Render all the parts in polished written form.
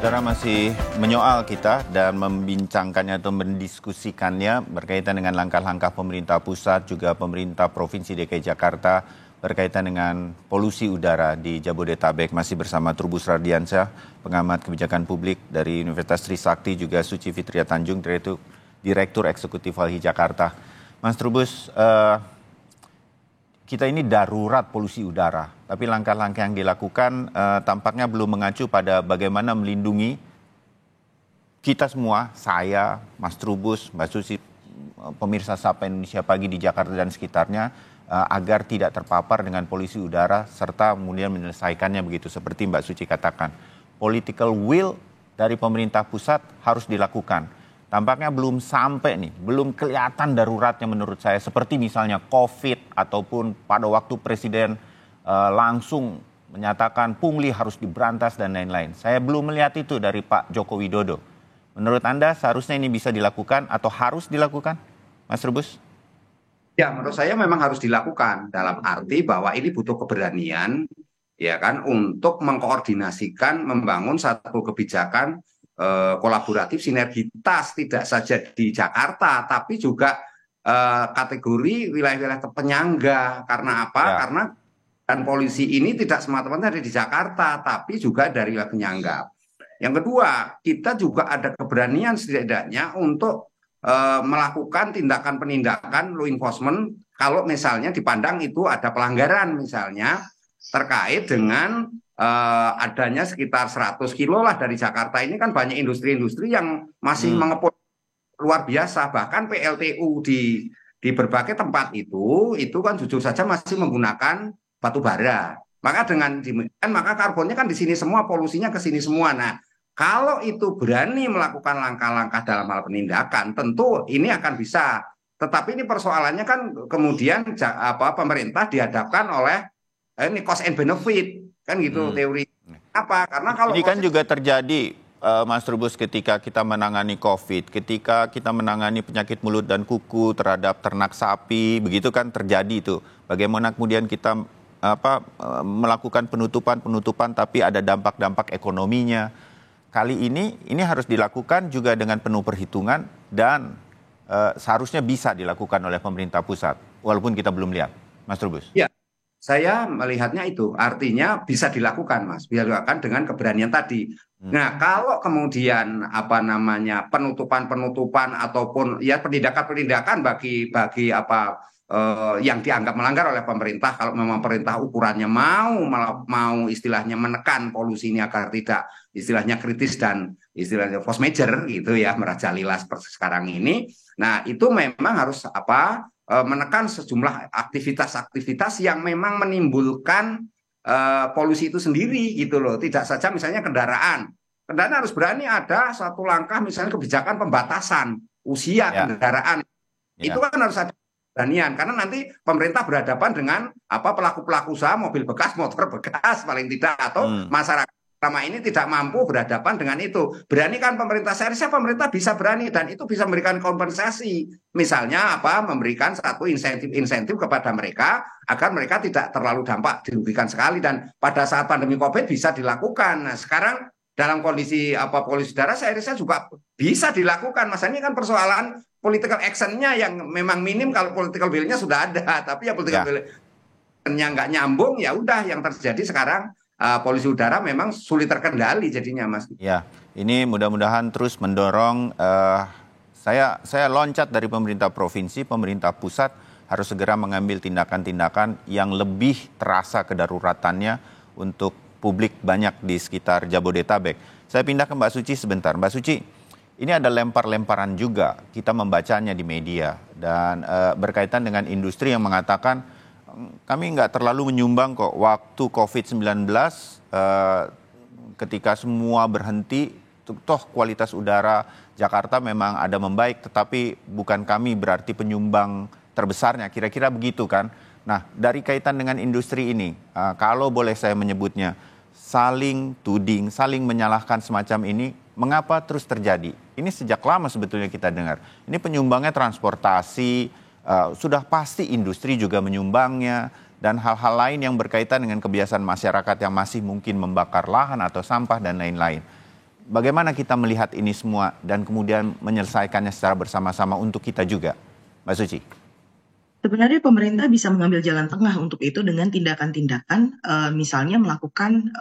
Saudara masih menyoal kita dan membincangkannya atau mendiskusikannya berkaitan dengan langkah-langkah pemerintah pusat juga pemerintah Provinsi DKI Jakarta berkaitan dengan polusi udara di Jabodetabek. Masih bersama Trubus Radiansyah, pengamat kebijakan publik dari Universitas Trisakti, juga Suci Fitria Tanjung, Direktur Eksekutif Walhi Jakarta. Mas Trubus, kita ini darurat polusi udara, tapi langkah-langkah yang dilakukan tampaknya belum mengacu pada bagaimana melindungi kita semua, saya, Mas Trubus, Mbak Susi, pemirsa Sapa Indonesia Pagi di Jakarta dan sekitarnya, agar tidak terpapar dengan polusi udara, serta kemudian menyelesaikannya begitu, seperti Mbak Suci katakan. Political will dari pemerintah pusat harus dilakukan. Tampaknya belum sampai nih, belum kelihatan daruratnya menurut saya. Seperti misalnya COVID ataupun pada waktu Presiden langsung menyatakan pungli harus diberantas dan lain-lain. Saya belum melihat itu dari Pak Joko Widodo. Menurut Anda seharusnya ini bisa dilakukan atau harus dilakukan, Mas Trubus? Ya, menurut saya memang harus dilakukan dalam arti bahwa ini butuh keberanian, ya kan, untuk mengkoordinasikan, membangun satu kebijakan kolaboratif sinergitas tidak saja di Jakarta tapi juga kategori wilayah-wilayah penyangga. Karena apa? Ya. Karena dan polisi ini tidak semata-mata ada di Jakarta tapi juga dari wilayah penyangga. Yang kedua, kita juga ada keberanian setidaknya untuk melakukan tindakan penindakan law enforcement kalau misalnya dipandang itu ada pelanggaran, misalnya terkait dengan adanya sekitar 100 kilo lah dari Jakarta ini kan banyak industri-industri yang masih mengepul luar biasa, bahkan PLTU di berbagai tempat itu kan jujur saja masih menggunakan batu bara. Maka dengan demikian maka karbonnya kan di sini semua, polusinya ke sini semua. Nah, kalau itu berani melakukan langkah-langkah dalam hal penindakan, tentu ini akan bisa. Tetapi ini persoalannya kan kemudian pemerintah dihadapkan oleh ini cost and benefit. Kan gitu teori. Apa? Karena kalau ini kan juga terjadi, Mas Trubus, ketika kita menangani COVID, ketika kita menangani penyakit mulut dan kuku terhadap ternak sapi, begitu kan terjadi itu. Bagaimana kemudian kita melakukan penutupan tapi ada dampak-dampak ekonominya. Kali ini harus dilakukan juga dengan penuh perhitungan dan seharusnya bisa dilakukan oleh pemerintah pusat, walaupun kita belum lihat, Mas Trubus. Ya. Saya melihatnya itu artinya bisa dilakukan, Mas, bisa dilakukan dengan keberanian tadi. Nah, kalau kemudian penutupan ataupun ya penindakan bagi yang dianggap melanggar oleh pemerintah, kalau memang pemerintah ukurannya mau istilahnya menekan polusi ini agar tidak istilahnya kritis dan istilahnya force major gitu ya, merajalela seperti sekarang ini. Nah, itu memang harus menekan sejumlah aktivitas-aktivitas yang memang menimbulkan polusi itu sendiri gitu loh. Tidak saja misalnya kendaraan harus berani ada satu langkah misalnya kebijakan pembatasan usia kendaraan. Itu kan harus ada keberanian karena nanti pemerintah berhadapan dengan pelaku-pelaku usaha mobil bekas, motor bekas paling tidak, atau masyarakat selama ini tidak mampu berhadapan dengan itu. Berani kan pemerintah, seharusnya pemerintah bisa berani dan itu bisa memberikan kompensasi. Misalnya memberikan satu insentif kepada mereka agar mereka tidak terlalu dampak dirugikan sekali, dan pada saat pandemi Covid bisa dilakukan. Nah, sekarang dalam kondisi polusi udara seharusnya juga bisa dilakukan. Masalahnya kan persoalan political action-nya yang memang minim. Kalau political will-nya sudah ada, tapi ya political will-nya nggak nyambung, ya udah yang terjadi sekarang polusi udara memang sulit terkendali jadinya, Mas. Ya, ini mudah-mudahan terus mendorong. Saya loncat dari pemerintah provinsi, pemerintah pusat harus segera mengambil tindakan-tindakan yang lebih terasa kedaruratannya untuk publik banyak di sekitar Jabodetabek. Saya pindah ke Mbak Suci sebentar. Mbak Suci, ini ada lempar-lemparan juga, kita membacanya di media, dan berkaitan dengan industri yang mengatakan kami nggak terlalu menyumbang kok waktu COVID-19, ketika semua berhenti, toh kualitas udara Jakarta memang ada membaik, tetapi bukan kami berarti penyumbang terbesarnya, kira-kira begitu kan. Nah, dari kaitan dengan industri ini, kalau boleh saya menyebutnya, saling tuding, saling menyalahkan semacam ini, mengapa terus terjadi? Ini sejak lama sebetulnya kita dengar. Ini penyumbangnya transportasi, sudah pasti industri juga menyumbangnya, dan hal-hal lain yang berkaitan dengan kebiasaan masyarakat yang masih mungkin membakar lahan atau sampah dan lain-lain. bagaimana kita melihat ini semua dan kemudian menyelesaikannya secara bersama-sama untuk kita juga, Mbak Suci? Sebenarnya pemerintah bisa mengambil jalan tengah untuk itu dengan tindakan-tindakan, misalnya melakukan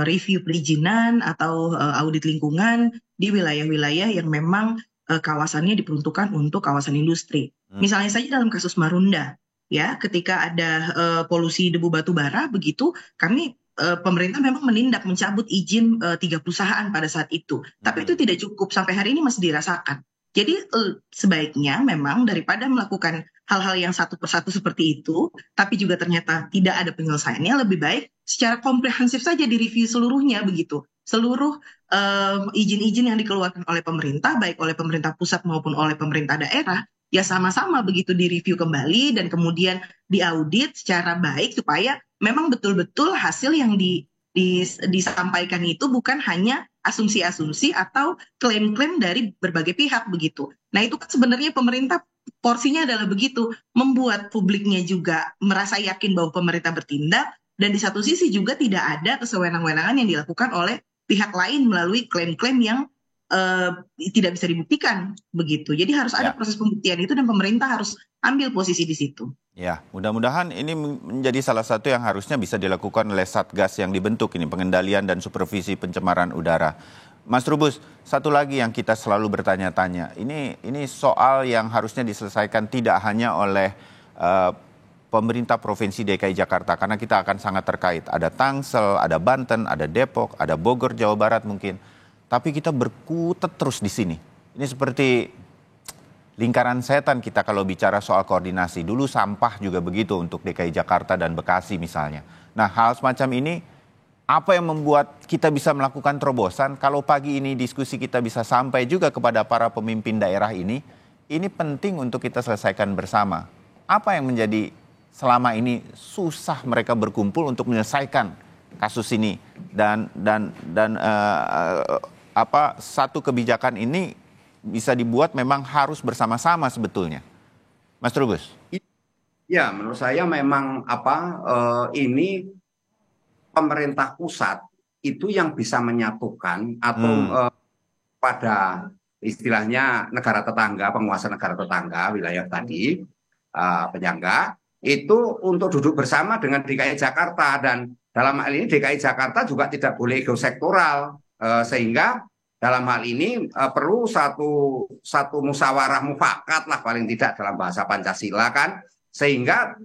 review perizinan atau audit lingkungan di wilayah-wilayah yang memang kawasannya diperuntukkan untuk kawasan industri. Misalnya saja dalam kasus Marunda, ya, ketika ada polusi debu batu bara, begitu kami pemerintah memang menindak mencabut izin 3 perusahaan pada saat itu. Tapi itu tidak cukup, sampai hari ini masih dirasakan. Jadi sebaiknya memang daripada melakukan hal-hal yang satu persatu seperti itu, tapi juga ternyata tidak ada penyelesaiannya, lebih baik secara komprehensif saja direview seluruhnya begitu. Seluruh izin-izin yang dikeluarkan oleh pemerintah, baik oleh pemerintah pusat maupun oleh pemerintah daerah, ya sama-sama begitu direview kembali dan kemudian diaudit secara baik supaya memang betul-betul hasil yang disampaikan itu bukan hanya asumsi-asumsi atau klaim-klaim dari berbagai pihak begitu. Nah itu kan sebenarnya pemerintah porsinya adalah begitu, membuat publiknya juga merasa yakin bahwa pemerintah bertindak, dan di satu sisi juga tidak ada kesewenang-wenangan yang dilakukan oleh pihak lain melalui klaim-klaim yang tidak bisa dibuktikan begitu. Jadi harus ada proses pembuktian itu dan pemerintah harus ambil posisi di situ. Ya, mudah-mudahan ini menjadi salah satu yang harusnya bisa dilakukan oleh Satgas yang dibentuk ini, pengendalian dan supervisi pencemaran udara. Mas Trubus, satu lagi yang kita selalu bertanya-tanya, ini soal yang harusnya diselesaikan tidak hanya oleh pemerintah Provinsi DKI Jakarta, karena kita akan sangat terkait. Ada Tangsel, ada Banten, ada Depok, ada Bogor, Jawa Barat mungkin. Tapi kita berkutat terus di sini. Ini seperti lingkaran setan kita kalau bicara soal koordinasi. Dulu sampah juga begitu untuk DKI Jakarta dan Bekasi misalnya. Nah, hal semacam ini apa yang membuat kita bisa melakukan terobosan? Kalau pagi ini diskusi kita bisa sampai juga kepada para pemimpin daerah ini penting untuk kita selesaikan bersama. Apa yang menjadi selama ini susah mereka berkumpul untuk menyelesaikan kasus ini dan satu kebijakan ini bisa dibuat memang harus bersama-sama sebetulnya. Mas Trubus. Ya, menurut saya memang ini pemerintah pusat itu yang bisa menyatukan atau pada istilahnya negara tetangga, penguasa negara tetangga, wilayah tadi, penyangga, itu untuk duduk bersama dengan DKI Jakarta. Dan dalam hal ini DKI Jakarta juga tidak boleh ego sektoral, sehingga dalam hal ini perlu satu musyawarah mufakat lah paling tidak dalam bahasa Pancasila kan, sehingga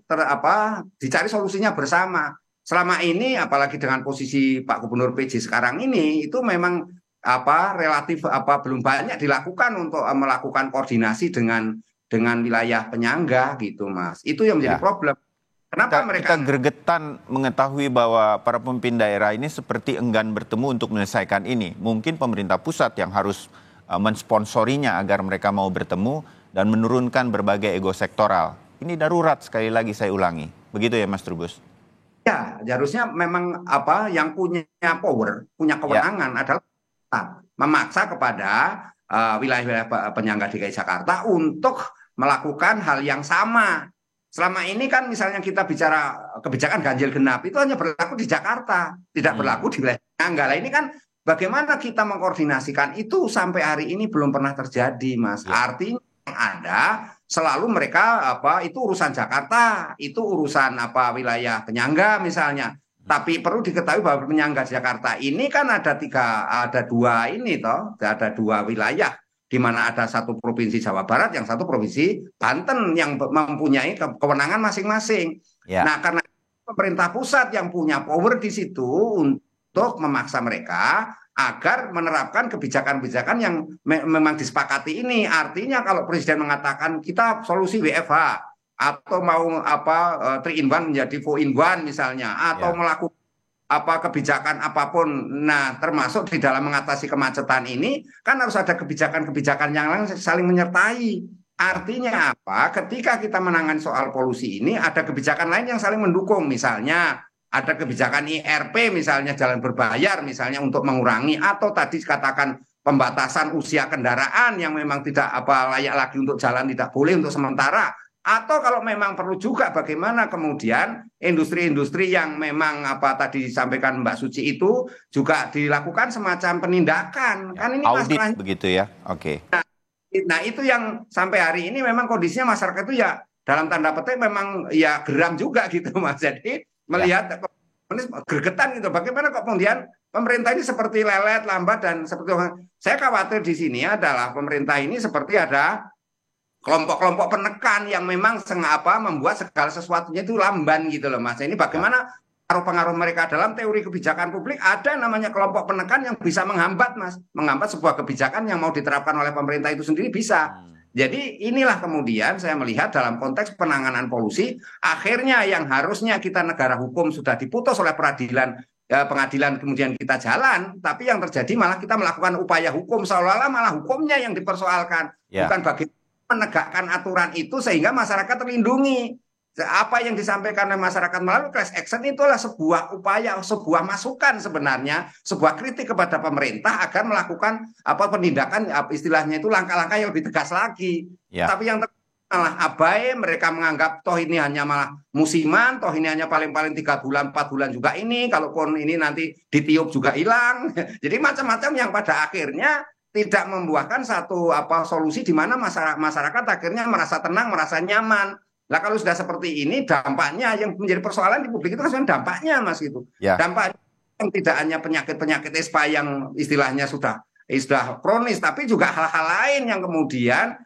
dicari solusinya bersama. Selama ini apalagi dengan posisi Pak Gubernur PJ sekarang ini itu memang relatif belum banyak dilakukan untuk melakukan koordinasi dengan wilayah penyangga gitu, Mas. Itu yang menjadi problem. Kenapa kita gregetan mengetahui bahwa para pemimpin daerah ini seperti enggan bertemu untuk menyelesaikan ini. Mungkin pemerintah pusat yang harus mensponsorinya agar mereka mau bertemu dan menurunkan berbagai ego sektoral. Ini darurat, sekali lagi saya ulangi. Begitu ya Mas Trubus? Ya, harusnya memang yang punya power, punya kewenangan adalah memaksa kepada wilayah-wilayah penyangga DKI Jakarta untuk melakukan hal yang sama. Selama ini kan misalnya kita bicara kebijakan ganjil genap itu hanya berlaku di Jakarta, tidak berlaku di wilayah penyangga. Nah, ini kan bagaimana kita mengkoordinasikan itu sampai hari ini belum pernah terjadi, Mas. Artinya yang ada selalu mereka itu urusan Jakarta, itu urusan wilayah penyangga misalnya. Tapi perlu diketahui bahwa penyangga Jakarta ini kan ada dua wilayah, di mana ada satu provinsi Jawa Barat, yang satu provinsi Banten yang mempunyai kewenangan masing-masing. Nah, karena pemerintah pusat yang punya power di situ untuk memaksa mereka agar menerapkan kebijakan-kebijakan yang memang disepakati ini. Artinya kalau Presiden mengatakan kita solusi WFH atau mau 3 in 1 menjadi 4 in 1 misalnya, atau melakukan kebijakan apapun, nah termasuk di dalam mengatasi kemacetan ini kan harus ada kebijakan-kebijakan yang lain saling menyertai. Artinya apa? Ketika kita menangani soal polusi ini ada kebijakan lain yang saling mendukung, misalnya ada kebijakan IRP misalnya jalan berbayar misalnya untuk mengurangi, atau tadi katakan pembatasan usia kendaraan yang memang tidak layak lagi untuk jalan, tidak boleh untuk sementara Atau kalau memang perlu juga bagaimana kemudian industri-industri yang memang apa tadi disampaikan Mbak Suci itu juga dilakukan semacam penindakan. Ya, Kan ini audit masalahnya. begitu ya. Oke. Nah itu yang sampai hari ini memang kondisinya masyarakat itu ya dalam tanda petik memang ya geram juga gitu Mas. Jadi Ya. melihat gregetan gitu. Bagaimana kok kemudian pemerintah ini seperti lelet, lambat dan seperti saya khawatir di sini adalah pemerintah ini seperti ada kelompok-kelompok penekan yang memang membuat segala sesuatunya itu lamban gitu loh Mas. Ini bagaimana pengaruh-pengaruh mereka dalam teori kebijakan publik, ada namanya kelompok penekan yang bisa menghambat Mas, menghambat sebuah kebijakan yang mau diterapkan oleh pemerintah itu sendiri bisa. Jadi inilah kemudian saya melihat dalam konteks penanganan polusi, akhirnya yang harusnya kita negara hukum sudah diputus oleh pengadilan kemudian kita jalan, tapi yang terjadi malah kita melakukan upaya hukum seolah-olah malah hukumnya yang dipersoalkan, bukan bagaimana menegakkan aturan itu sehingga masyarakat terlindungi. Apa yang disampaikan oleh masyarakat melalui class action itulah sebuah upaya, sebuah masukan sebenarnya, sebuah kritik kepada pemerintah agar melakukan penindakan, istilahnya itu langkah-langkah yang lebih tegas lagi. Tapi yang malah abai, mereka menganggap toh ini hanya malah musiman, toh ini hanya paling-paling 3 bulan, 4 bulan juga ini, kalaupun ini nanti ditiup juga hilang. Jadi macam-macam yang pada akhirnya tidak membuahkan satu solusi di mana masyarakat akhirnya merasa tenang, merasa nyaman. Nah kalau sudah seperti ini, dampaknya yang menjadi persoalan di publik itu kan dampaknya Mas gitu. Dampaknya yang tidak hanya penyakit-penyakit ispa yang istilahnya sudah kronis, tapi juga hal-hal lain yang kemudian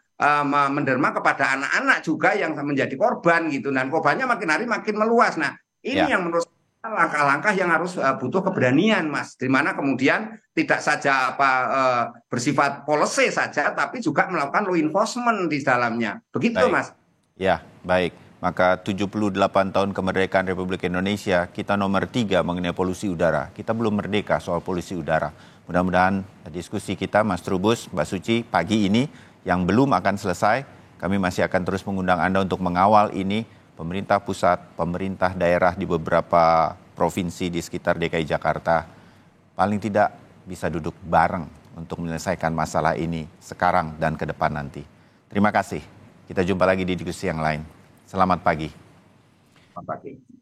menderma kepada anak-anak juga yang menjadi korban gitu. Dan korbannya makin hari makin meluas. Nah ini yang menurut langkah-langkah yang harus butuh keberanian Mas, di mana kemudian tidak saja bersifat policy saja, tapi juga melakukan law enforcement di dalamnya. Begitu Mas. Ya, baik. Maka 78 tahun kemerdekaan Republik Indonesia, kita nomor 3 mengenai polusi udara. Kita belum merdeka soal polusi udara. Mudah-mudahan diskusi kita, Mas Trubus, Mbak Suci, pagi ini yang belum akan selesai, kami masih akan terus mengundang Anda untuk mengawal ini. Pemerintah pusat, pemerintah daerah di beberapa provinsi di sekitar DKI Jakarta, paling tidak bisa duduk bareng untuk menyelesaikan masalah ini sekarang dan ke depan nanti. Terima kasih. Kita jumpa lagi di diskusi yang lain. Selamat pagi. Selamat pagi.